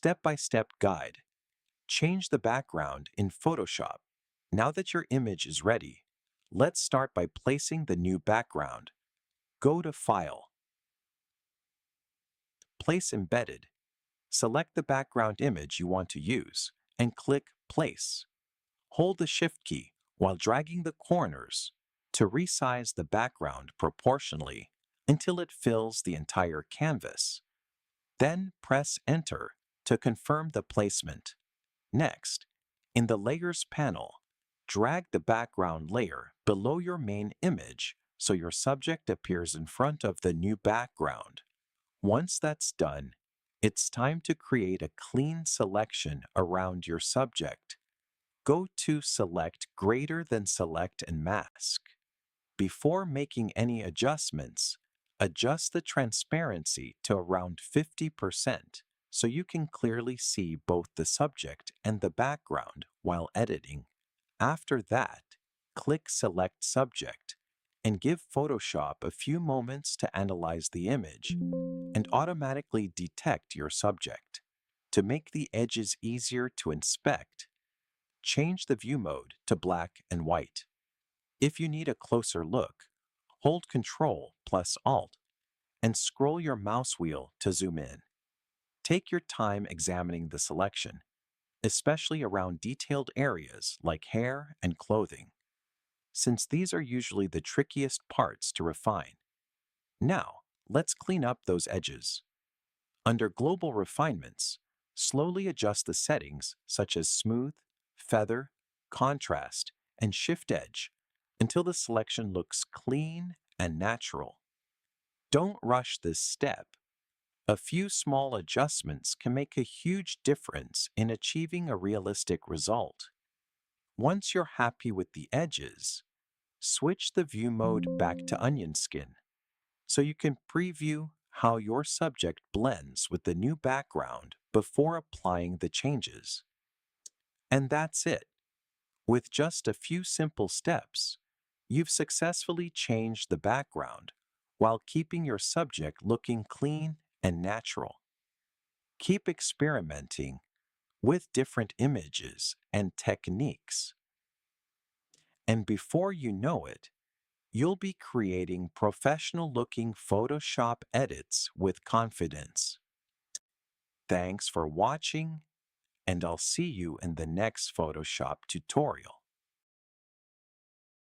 Step-by-step guide. Change the background in Photoshop. Now that your image is ready, let's start by placing the new background. Go to File, Place Embedded. Select the background image you want to use and click Place. Hold the Shift key while dragging the corners to resize the background proportionally until it fills the entire canvas. Then press Enter to confirm the placement. Next, in the Layers panel, drag the background layer below your main image so your subject appears in front of the new background. Once that's done, it's time to create a clean selection around your subject. Go to Select Greater than Select and Mask. Before making any adjustments, adjust the transparency to around 50% so you can clearly see both the subject and the background while editing. After that, click Select Subject and give Photoshop a few moments to analyze the image and automatically detect your subject. To make the edges easier to inspect, change the view mode to black and white. If you need a closer look, hold Ctrl plus Alt and scroll your mouse wheel to zoom in. Take your time examining the selection, especially around detailed areas like hair and clothing, since these are usually the trickiest parts to refine. Now, let's clean up those edges. Under Global Refinements, slowly adjust the settings such as Smooth, Feather, Contrast, and Shift Edge until the selection looks clean and natural. Don't rush this step. A few small adjustments can make a huge difference in achieving a realistic result. Once you're happy with the edges, switch the view mode back to onion skin so you can preview how your subject blends with the new background before applying the changes. And that's it. With just a few simple steps, you've successfully changed the background while keeping your subject looking clean and natural. Keep experimenting with different images and techniques. And before you know it, you'll be creating professional-looking Photoshop edits with confidence. Thanks for watching, and I'll see you in the next Photoshop tutorial.